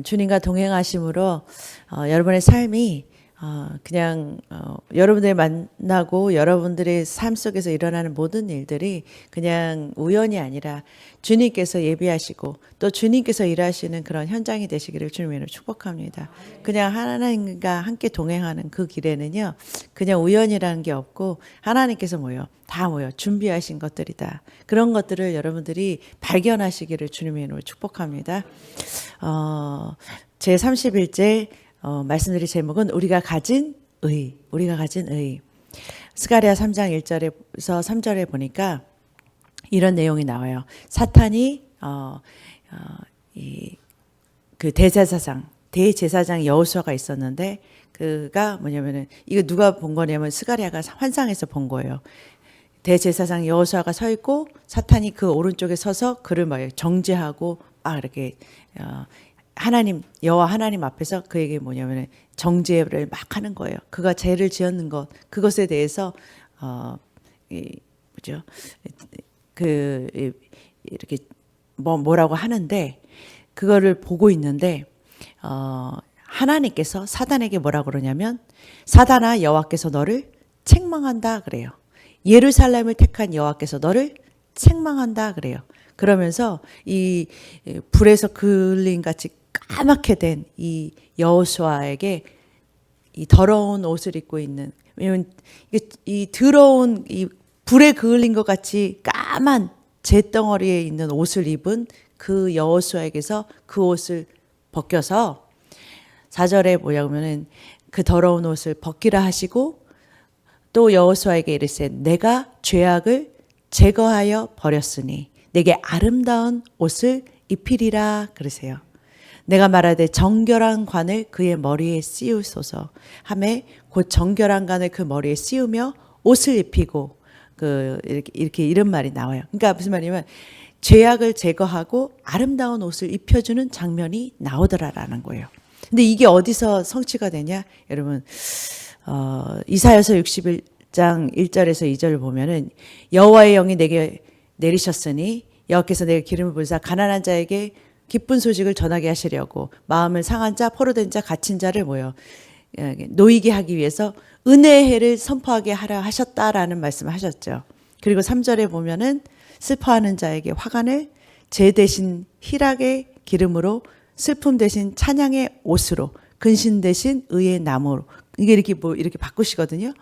주님과 동행하심으로 여러분의 삶이 그냥 여러분들 만나고 여러분들의 삶 속에서 일어나는 모든 일들이 그냥 우연이 아니라 주님께서 예비하시고 또 주님께서 일하시는 그런 현장이 되시기를 주님으로 축복합니다. 그냥 하나님과 함께 동행하는 그 길에는요, 그냥 우연이라는 게 없고 하나님께서 다 준비하신 것들이다. 그런 것들을 여러분들이 발견하시기를 주님의 이름으로 축복합니다. 제 31제 말씀드릴 제목은 우리가 가진 의. 스가랴 3장 1절에서 3절에 보니까 이런 내용이 나와요. 사탄이 그 대제사장 여호수아가 있었는데 그가 뭐냐면은 이거 누가 본 거냐면 스가랴가 환상에서 본 거예요. 대제사장 여호수아가 서 있고 사탄이 그 오른쪽에 서서 그를 정죄하고 이렇게 여호와 하나님 앞에서 그에게 뭐냐면 정죄를 막 하는 거예요. 그가 죄를 지었는 것, 그것에 대해서 이렇게 뭐라고 하는데 그거를 보고 있는데 하나님께서 사단에게 뭐라 그러냐면 사단아 여호와께서 너를 책망한다 그래요. 예루살렘을 택한 여호와께서 너를 책망한다 그래요. 그러면서 이 불에서 그을린 같이 까맣게 된 이 여호수아에게 이 더러운 옷을 입고 있는, 왜냐면 이 더러운 이 불에 그을린 것 같이 까만 잿덩어리에 있는 옷을 입은 그 여호수아에게서 그 옷을 벗겨서 4절에 뭐냐면은 그 더러운 옷을 벗기라 하시고 또 여호수아에게 이르시되 내가 죄악을 제거하여 버렸으니 내게 아름다운 옷을 입히리라 그러세요. 내가 말하되 정결한 관을 그의 머리에 씌우소서 하매 곧 정결한 관을 그 머리에 씌우며 옷을 입히고 이렇게 이런 말이 나와요. 그러니까 무슨 말이냐면 죄악을 제거하고 아름다운 옷을 입혀주는 장면이 나오더라라는 거예요. 근데 이게 어디서 성취가 되냐? 여러분 이사야서 61장 1절에서 2절을 보면은 여호와의 영이 내게 내리셨으니 여호와께서 내게 기름을 부으사 가난한 자에게 기쁜 소식을 전하게 하시려고 마음을 상한 자, 포로된 자, 갇힌 자를 놓이게 하기 위해서 은혜의 해를 선포하게 하라 하셨다라는 말씀을 하셨죠. 그리고 3절에 보면은 슬퍼하는 자에게 화관을 제 대신 희락의 기름으로 슬픔 대신 찬양의 옷으로 근신 대신 의의 나무로 이게 이렇게 바꾸시거든요.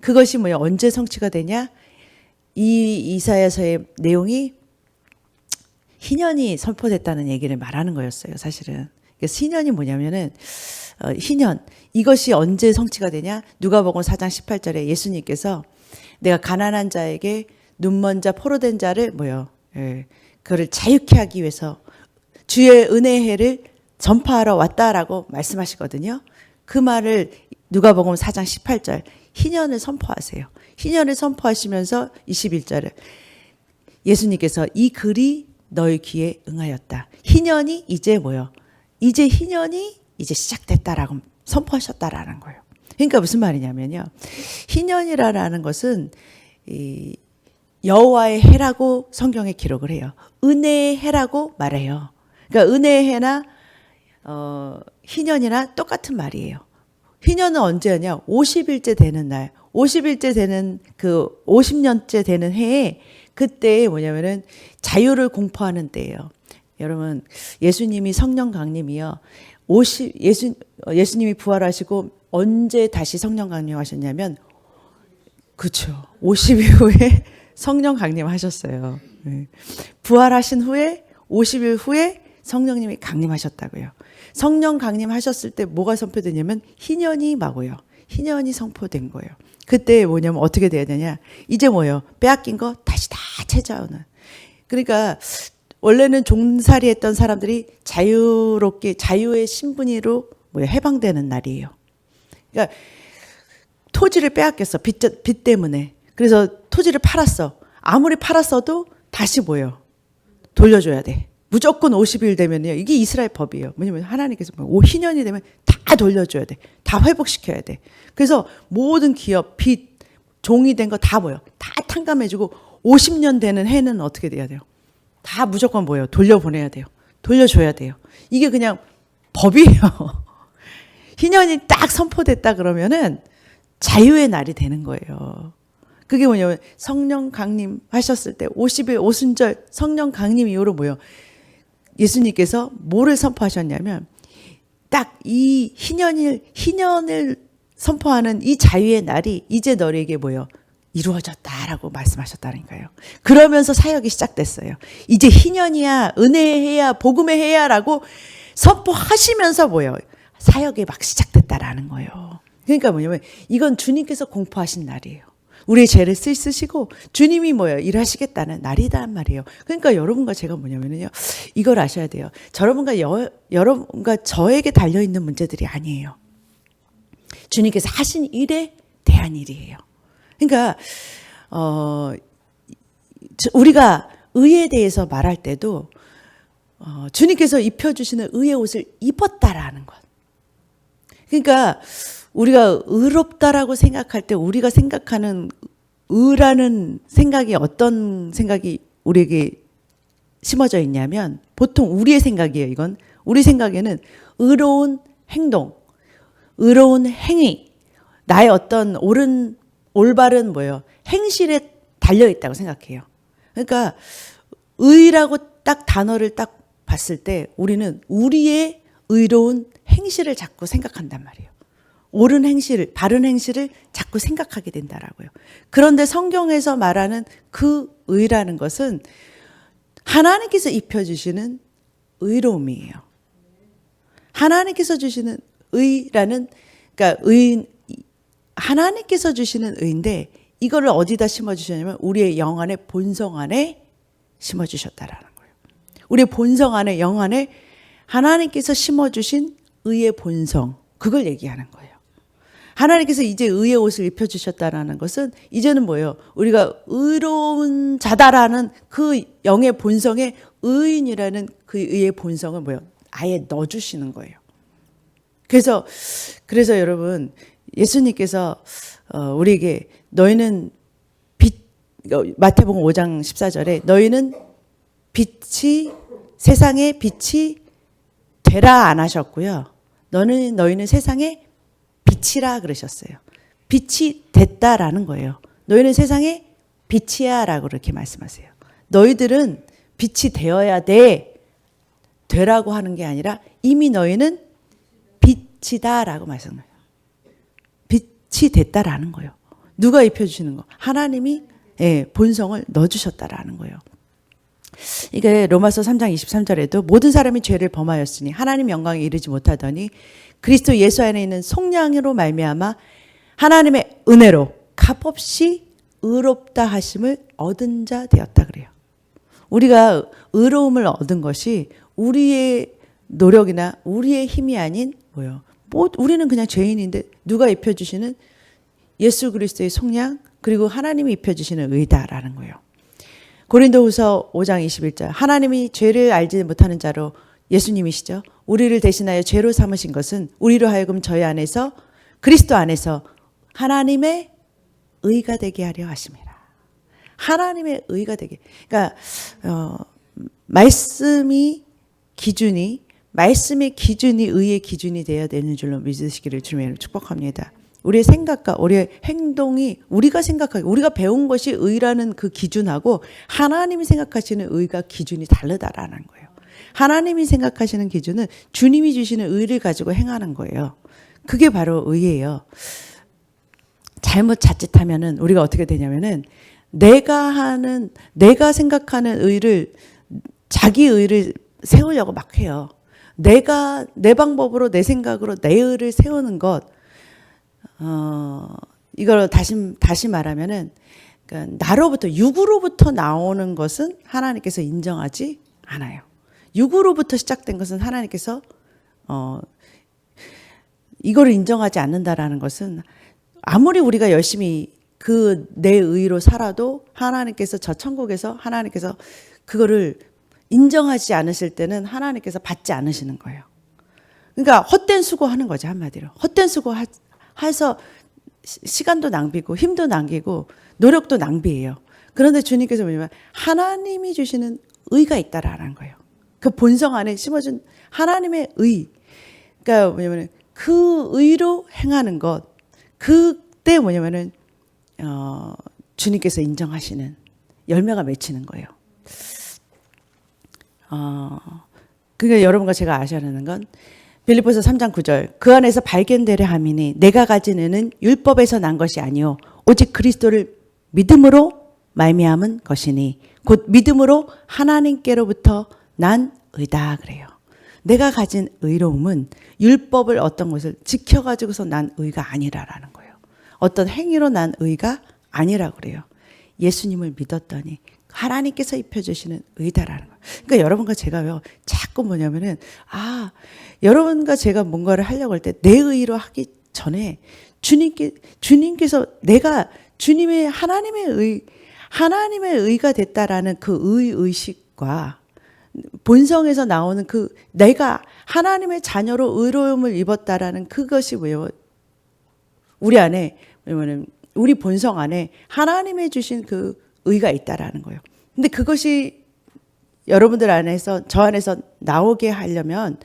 그것이 언제 성취가 되냐? 이 이사야서의 내용이 희년이 선포됐다는 얘기를 말하는 거였어요, 사실은. 그래서 희년이 뭐냐면은 희년 이것이 언제 성취가 되냐? 누가복음 4장 18절에 예수님께서 내가 가난한 자에게 눈먼 자, 포로된 자를 그를 자유케 하기 위해서 주의 은혜의 해를 전파하러 왔다라고 말씀하시거든요. 그 말을 누가복음 4장 18절 희년을 선포하세요. 희년을 선포하시면서 21절에 예수님께서 이 글이 너희 귀에 응하였다. 희년이 이제 이제 희년이 이제 시작됐다라고 선포하셨다라는 거예요. 그러니까 무슨 말이냐면요. 희년이라는 것은 이 여호와의 해라고 성경에 기록을 해요. 은혜의 해라고 말해요. 그러니까 은혜의 해나 희년이나 똑같은 말이에요. 희년은 언제냐? 50일째 되는 날. 50일째 되는 그 50년째 되는 해에 그때 뭐냐면은 자유를 공포하는 때예요. 여러분, 예수님이 성령 강림이요. 예수님이 부활하시고 언제 다시 성령 강림하셨냐면 그렇죠. 50일 후에 성령 강림하셨어요. 부활하신 후에 50일 후에 성령님이 강림하셨다고요. 성령 강림하셨을 때 뭐가 선포되냐면 희년이 희년이 선포된 거예요. 그때 어떻게 돼야 되냐? 이제 빼앗긴 거 다시 다 찾아오는. 그러니까 원래는 종살이 했던 사람들이 자유롭게 자유의 신분으로 해방되는 날이에요. 그러니까 토지를 빼앗겼어. 빚 때문에. 그래서 토지를 팔았어. 아무리 팔았어도 다시 돌려줘야 돼. 무조건 50일 되면요. 이게 이스라엘 법이에요. 뭐냐면 하나님께서 희년이 되면 다 돌려줘야 돼. 다 회복시켜야 돼. 그래서 모든 기업, 빚, 종이 된 거 다 다 탕감해주고 50년 되는 해는 어떻게 돼야 돼요? 다 무조건 돌려보내야 돼요. 돌려줘야 돼요. 이게 그냥 법이에요. 희년이 딱 선포됐다 그러면은 자유의 날이 되는 거예요. 그게 뭐냐면 성령 강림하셨을 때 50일 오순절 성령 강림 이후로 뭐예요? 예수님께서 뭐를 선포하셨냐면 딱 이 희년을 선포하는 이 자유의 날이 이제 너에게 뭐예요? 이루어졌다라고 말씀하셨다니까요. 그러면서 사역이 시작됐어요. 이제 희년이야, 은혜의 해야, 복음의 해야라고 선포하시면서 뭐예요? 사역이 막 시작됐다라는 거예요. 그러니까 뭐냐면 이건 주님께서 공포하신 날이에요. 우리의 죄를 쓰시고 주님이 뭐예요? 일하시겠다는 날이란 말이에요. 그러니까 여러분과 제가 뭐냐면요. 이걸 아셔야 돼요. 여러분과 저에게 달려있는 문제들이 아니에요. 주님께서 하신 일에 대한 일이에요. 그러니까 우리가 의에 대해서 말할 때도 주님께서 입혀주시는 의의 옷을 입었다라는 것. 그러니까 우리가 의롭다라고 생각할 때 우리가 생각하는 의라는 생각이 어떤 생각이 우리에게 심어져 있냐면 보통 우리의 생각이에요. 이건 우리 생각에는 의로운 행동, 의로운 행위, 나의 어떤 올바른 뭐예요? 행실에 달려 있다고 생각해요. 그러니까 의라고 딱 단어를 딱 봤을 때 우리는 우리의 의로운 행실을 자꾸 생각한단 말이에요. 옳은 행실, 바른 행실을 자꾸 생각하게 된다라고요. 그런데 성경에서 말하는 그 의라는 것은 하나님께서 입혀주시는 의로움이에요. 하나님께서 주시는 의라는, 그러니까 하나님께서 주시는 의인데 이거를 어디다 심어주셨냐면 우리의 영 안에 본성 안에 심어주셨다라는 거예요. 우리의 본성 안에 영 안에 하나님께서 심어주신 의의 본성, 그걸 얘기하는 거예요. 하나님께서 이제 의의 옷을 입혀주셨다라는 것은 이제는 뭐예요? 우리가 의로운 자다라는 그 영의 본성에 의인이라는 그 의의 본성을 뭐예요? 아예 넣어주시는 거예요. 그래서 여러분 예수님께서 우리에게 너희는 마태복음 5장 14절에 너희는 세상의 빛이 되라 안 하셨고요. 너희는 세상의 빛이라 그러셨어요. 빛이 됐다라는 거예요. 너희는 세상의 빛이야 라고 그렇게 말씀하세요. 너희들은 빛이 되어야 되라고 하는 게 아니라 이미 너희는 빛이다 라고 말씀해요. 빛이 됐다라는 거예요. 누가 입혀주시는 거? 하나님이 본성을 넣어주셨다라는 거예요. 이게 로마서 3장 23절에도 모든 사람이 죄를 범하였으니 하나님 영광에 이르지 못하더니 그리스도 예수 안에 있는 속량으로 말미암아 하나님의 은혜로 값없이 의롭다 하심을 얻은 자 되었다 그래요. 우리가 의로움을 얻은 것이 우리의 노력이나 우리의 힘이 아닌 뭐예요? 우리는 그냥 죄인인데 누가 입혀주시는 예수 그리스도의 속량 그리고 하나님이 입혀주시는 의다라는 거예요. 고린도후서 5장 21절 하나님이 죄를 알지 못하는 자로 예수님이시죠. 우리를 대신하여 죄로 삼으신 것은 우리로 하여금 저희 안에서 그리스도 안에서 하나님의 의가 되게 하려 하심이라. 하나님의 의가 되게. 그러니까 말씀의 기준이 의의 기준이 되어야 되는 줄로 믿으시기를 주님으로 축복합니다. 우리의 생각과 우리의 행동이 우리가 배운 것이 의라는 그 기준하고 하나님이 생각하시는 의가 기준이 다르다라는 거예요. 하나님이 생각하시는 기준은 주님이 주시는 의를 가지고 행하는 거예요. 그게 바로 의예요. 잘못 자칫하면은 우리가 어떻게 되냐면은 내가 생각하는 의를 자기 의를 세우려고 막 해요. 내가 내 방법으로 내 생각으로 내 의를 세우는 것 이걸 다시 말하면은 그러니까 나로부터 육으로부터 나오는 것은 하나님께서 인정하지 않아요. 육으로부터 시작된 것은 하나님께서 이거를 인정하지 않는다라는 것은 아무리 우리가 열심히 그 내 의로 살아도 하나님께서 저 천국에서 하나님께서 그거를 인정하지 않으실 때는 하나님께서 받지 않으시는 거예요. 그러니까 헛된 수고하는 거죠, 한마디로. 헛된 수고해서 시간도 낭비고 힘도 낭비고 노력도 낭비예요. 그런데 주님께서 뭐냐면 하나님이 주시는 의가 있다라는 거예요. 그 본성 안에 심어준 하나님의 의. 그러니까 뭐냐면은 그 의로 행하는 것, 그때 뭐냐면은 주님께서 인정하시는 열매가 맺히는 거예요. 그러니까 여러분과 제가 아셔야 하는 건 빌립보서 3장 9절 그 안에서 발견되려 함이니 내가 가진 의는 율법에서 난 것이 아니요 오직 그리스도를 믿음으로 말미암은 것이니 곧 믿음으로 하나님께로부터 난 의다 그래요. 내가 가진 의로움은 율법을 어떤 것을 지켜가지고서 난 의가 아니라라는 거예요. 어떤 행위로 난 의가 아니라 그래요. 예수님을 믿었더니 하나님께서 입혀주시는 의다라는 거예요. 그러니까 여러분과 제가요, 자꾸 뭐냐면은, 여러분과 제가 뭔가를 하려고 할 때 내 의로 하기 전에 주님께서 내가 주님의 하나님의 의가 됐다라는 그 의식과 본성에서 나오는 그 내가 하나님의 자녀로 의로움을 입었다라는 그것이 뭐예요? 우리 안에, 왜냐면 우리 본성 안에 하나님의 주신 그 의가 있다라는 거예요. 근데 그것이 여러분들 안에서, 저 안에서 나오게 하려면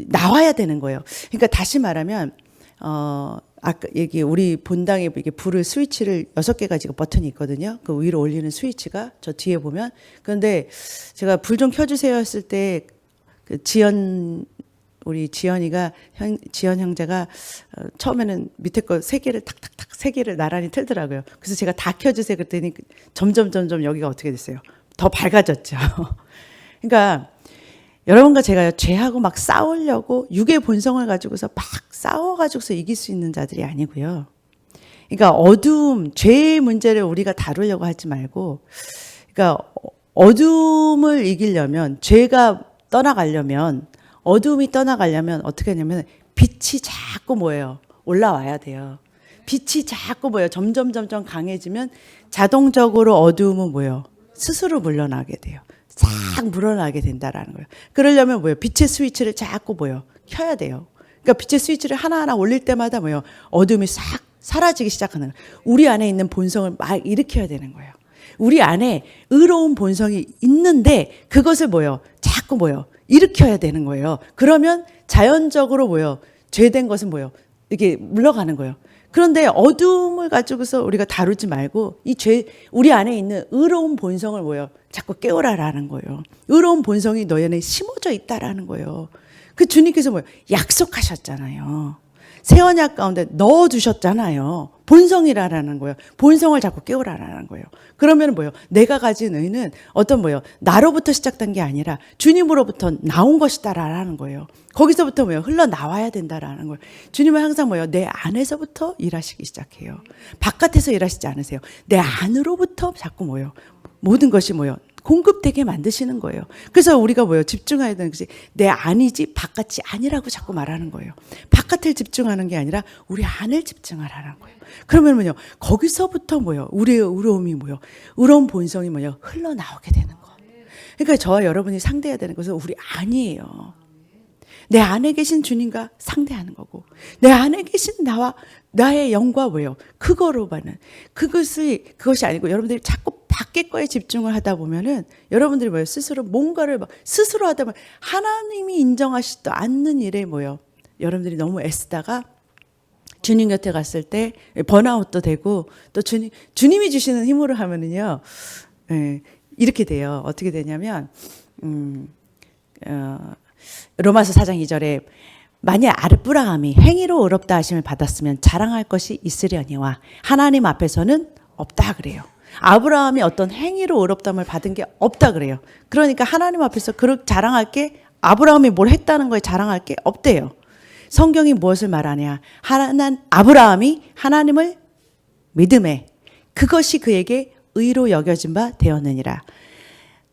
나와야 되는 거예요. 그러니까 다시 말하면, 아까 얘기, 우리 본당에 이게 불을 스위치를 6개가 지금 버튼이 있거든요. 그 위로 올리는 스위치가 저 뒤에 보면. 그런데 제가 불 좀 켜주세요 했을 때, 그 우리 지연 형제가 처음에는 밑에 거 3개를 탁탁탁 3개를 나란히 틀더라고요. 그래서 제가 다 켜주세요 그랬더니 점점 여기가 어떻게 됐어요? 더 밝아졌죠. 그러니까 여러분과 제가 죄하고 막 싸우려고 육의 본성을 가지고서 막 싸워가지고서 이길 수 있는 자들이 아니고요. 그러니까 어두움, 죄의 문제를 우리가 다루려고 하지 말고, 그러니까 어둠을 이기려면, 죄가 떠나가려면, 어둠이 떠나가려면 어떻게 하냐면 빛이 자꾸 뭐예요? 올라와야 돼요. 빛이 자꾸 뭐예요? 점점 강해지면 자동적으로 어두움은 뭐예요? 스스로 물러나게 돼요. 싹 물러나게 된다라는 거예요. 그러려면 뭐예요? 빛의 스위치를 자꾸 뭐예요? 켜야 돼요. 그러니까 빛의 스위치를 하나하나 올릴 때마다 뭐예요? 어둠이 싹 사라지기 시작하는 거예요. 우리 안에 있는 본성을 막 일으켜야 되는 거예요. 우리 안에 의로운 본성이 있는데 그것을 뭐예요? 자꾸 뭐예요? 일으켜야 되는 거예요. 그러면 자연적으로 뭐예요? 죄된 것은 뭐예요? 이게 물러가는 거예요. 그런데 어둠을 가지고서 우리가 다루지 말고 우리 안에 있는 의로운 본성을 뭐예요? 자꾸 깨우라라는 거예요. 의로운 본성이 너희 안에 심어져 있다라는 거예요. 그 주님께서 뭐예요? 약속하셨잖아요. 새 언약 가운데 넣어주셨잖아요. 본성이라는 거예요. 본성을 자꾸 깨우라라는 거예요. 그러면 뭐예요? 내가 가진 의는 어떤 뭐예요? 나로부터 시작된 게 아니라 주님으로부터 나온 것이다라는 거예요. 거기서부터 뭐예요? 흘러나와야 된다라는 거예요. 주님은 항상 뭐예요? 내 안에서부터 일하시기 시작해요. 바깥에서 일하시지 않으세요. 내 안으로부터 자꾸 뭐예요? 모든 것이 뭐예요? 공급되게 만드시는 거예요. 그래서 우리가 뭐예요? 집중해야 되는 것이 내 안이지 바깥이 아니라고 자꾸 말하는 거예요. 바깥을 집중하는 게 아니라 우리 안을 집중하라는 거예요. 그러면 뭐요? 거기서부터 뭐예요? 우리의 의로움이 뭐예요? 의로운 본성이 뭐예요? 흘러나오게 되는 거. 그러니까 저와 여러분이 상대해야 되는 것은 우리 안이에요. 내 안에 계신 주님과 상대하는 거고, 내 안에 계신 나의 영과 뭐예요? 그거로만은 그것이 아니고 여러분들이 자꾸 밖에 거에 집중을 하다 보면은 여러분들이 뭐예요? 스스로 뭔가를 스스로 하다 보면 하나님이 인정하시지도 않는 일에 뭐예요? 여러분들이 너무 애쓰다가 주님 곁에 갔을 때 번아웃도 되고 또 주님이 주시는 힘으로 하면은요, 이렇게 돼요. 어떻게 되냐면, 로마서 4장 2절에 만약 아브라함이 행위로 의롭다 하심을 받았으면 자랑할 것이 있으려니와 하나님 앞에서는 없다 그래요. 아브라함이 어떤 행위로 의롭다함을 받은 게 없다 그래요. 그러니까 하나님 앞에서 자랑할 게 아브라함이 뭘 했다는 거에 자랑할 게 없대요. 성경이 무엇을 말하냐? 아브라함이 하나님을 믿음에 그것이 그에게 의로 여겨진 바 되었느니라.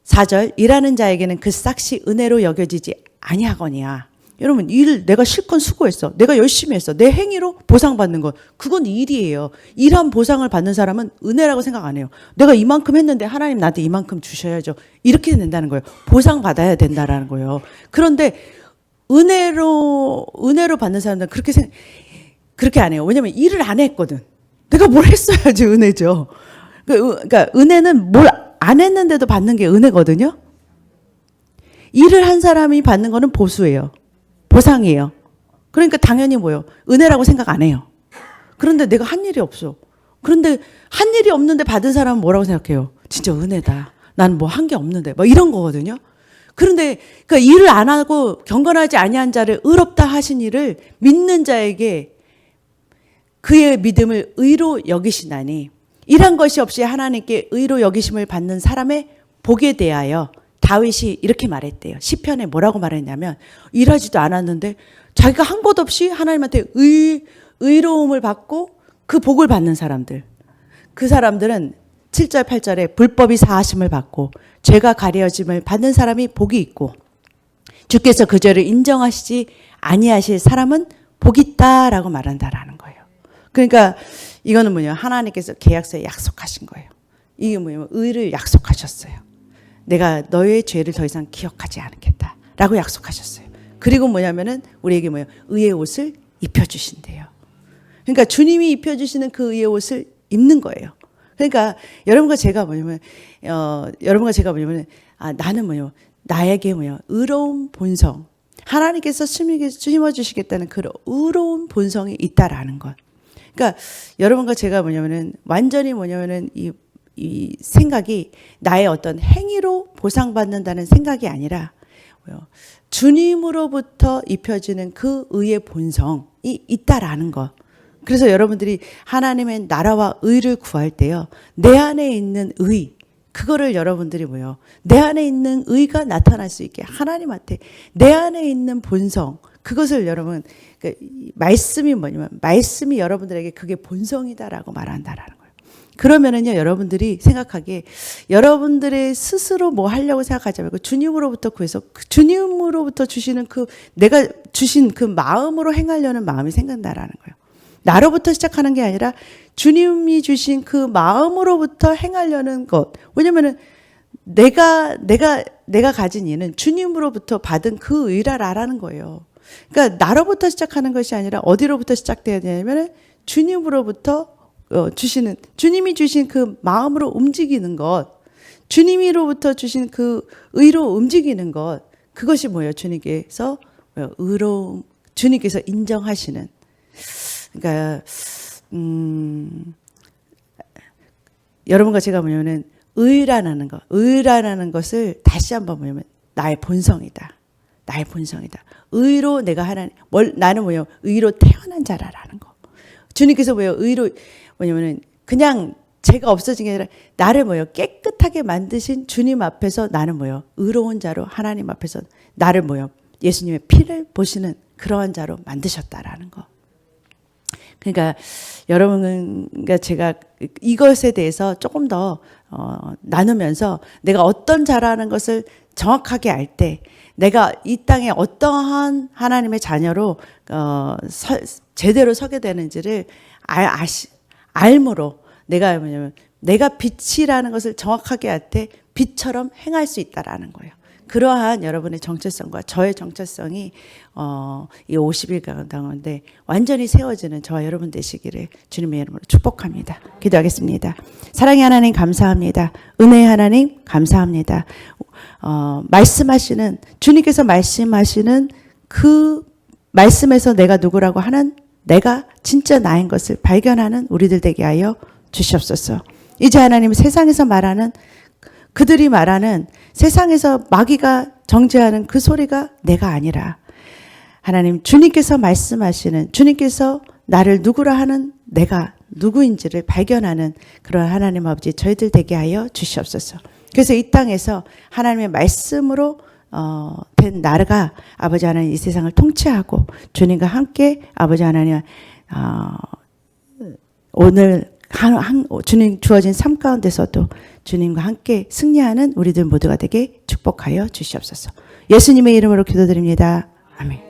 4절 일하는 자에게는 그 싹이 은혜로 여겨지지 아니하거니와. 여러분 내가 실컷 수고했어. 내가 열심히 했어. 내 행위로 보상받는 것. 그건 일이에요. 일한 보상을 받는 사람은 은혜라고 생각 안 해요. 내가 이만큼 했는데 하나님 나한테 이만큼 주셔야죠. 이렇게 된다는 거예요. 보상받아야 된다라는 거예요. 그런데 은혜로 받는 사람들은 그렇게 안 해요. 왜냐면 일을 안 했거든. 내가 뭘 했어야지 은혜죠. 그러니까 은혜는 뭘 안 했는데도 받는 게 은혜거든요. 일을 한 사람이 받는 거는 보수예요. 보상이에요. 그러니까 당연히 뭐요? 은혜라고 생각 안 해요. 그런데 내가 한 일이 없어. 그런데 한 일이 없는데 받은 사람은 뭐라고 생각해요? 진짜 은혜다. 난 뭐 한 게 없는데. 뭐 이런 거거든요. 그런데 그 일을 안 하고 경건하지 아니한 자를 의롭다 하신 이를 믿는 자에게 그의 믿음을 의로 여기시나니 일한 것이 없이 하나님께 의로 여기심을 받는 사람의 복에 대하여 다윗이 이렇게 말했대요. 시편에 뭐라고 말했냐면 일하지도 않았는데 자기가 한 것 없이 하나님한테 의로움을 받고 그 복을 받는 사람들. 그 사람들은 7절 8절에 불법이 사하심을 받고 죄가 가려짐을 받는 사람이 복이 있고 주께서 그 죄를 인정하시지 아니하실 사람은 복이 있다라고 말한다라는 거예요. 그러니까 이거는 뭐냐, 하나님께서 계약서에 약속하신 거예요. 이게 뭐냐면 의를 약속하셨어요. 내가 너의 죄를 더 이상 기억하지 않겠다라고 약속하셨어요. 그리고 뭐냐면은 우리에게 뭐예요? 의의 옷을 입혀주신대요. 그러니까 주님이 입혀주시는 그 의의 옷을 입는 거예요. 그러니까 여러분과 제가 뭐냐면 나는 뭐요? 나에게 뭐요? 의로운 본성. 하나님께서 심어주시겠다는 그런 의로운 본성이 있다라는 것. 그러니까 여러분과 제가 완전히 이 생각이 나의 어떤 행위로 보상받는다는 생각이 아니라 주님으로부터 입혀지는 그 의의 본성이 있다라는 것. 그래서 여러분들이 하나님의 나라와 의를 구할 때요, 내 안에 있는 의, 그거를 여러분들이 내 안에 있는 의가 나타날 수 있게 하나님한테 내 안에 있는 본성, 그것을 여러분, 말씀이 뭐냐면 말씀이 여러분들에게 그게 본성이다라고 말한다라는 거예요. 그러면은요, 여러분들이 생각하기에 여러분들의 스스로 뭐 하려고 생각하지 말고 주님으로부터 구해서 주님으로부터 주시는 내가 주신 그 마음으로 행하려는 마음이 생긴다라는 거예요. 나로부터 시작하는 게 아니라 주님이 주신 그 마음으로부터 행하려는 것. 왜냐면은 내가 가진 이는 주님으로부터 받은 그 의라라는 거예요. 그러니까 나로부터 시작하는 것이 아니라 어디로부터 시작돼야 되냐면은 주님으로부터 주님이 주신 그 마음으로 움직이는 것, 주님으로부터 주신 그 의로 움직이는 것, 그것이 뭐예요? 주님께서 인정하시는. 그러니까 여러분과 제가 의라는 것을 다시 한번 나의 본성이다. 나의 본성이다. 의로 내가 나는 의로 태어난 자라라는 거. 주님께서 의로 그냥 죄가 없어진 게 아니라 나를 깨끗하게 만드신 주님 앞에서 나는 의로운 자로 하나님 앞에서 나를 예수님의 피를 보시는 그러한 자로 만드셨다라는 거. 그러니까 여러분과 제가 이것에 대해서 조금 더 나누면서 내가 어떤 자라는 것을 정확하게 알 때 내가 이 땅에 어떠한 하나님의 자녀로 제대로 서게 되는지를 알므로 내가 빛이라는 것을 정확하게 알 때 빛처럼 행할 수 있다라는 거예요. 그러한 여러분의 정체성과 저의 정체성이 이 50일 가운데 완전히 세워지는 저와 여러분 되시기를 주님의 이름으로 축복합니다. 기도하겠습니다. 사랑의 하나님 감사합니다. 은혜의 하나님 감사합니다. 주님께서 말씀하시는 그 말씀에서 내가 누구라고 하는 내가 진짜 나인 것을 발견하는 우리들 되게 하여 주시옵소서. 이제 하나님 세상에서 그들이 말하는 세상에서 마귀가 정죄하는 그 소리가 내가 아니라 하나님 주님께서 말씀하시는 주님께서 나를 누구라 하는 내가 누구인지를 발견하는 그런 하나님 아버지 저희들 되게 하여 주시옵소서. 그래서 이 땅에서 하나님의 말씀으로 된 나라가 아버지 하나님 이 세상을 통치하고 주님과 함께 아버지 하나님 오늘 주님 주어진 삶 가운데서도 주님과 함께 승리하는 우리들 모두가 되게 축복하여 주시옵소서. 예수님의 이름으로 기도드립니다. 아멘.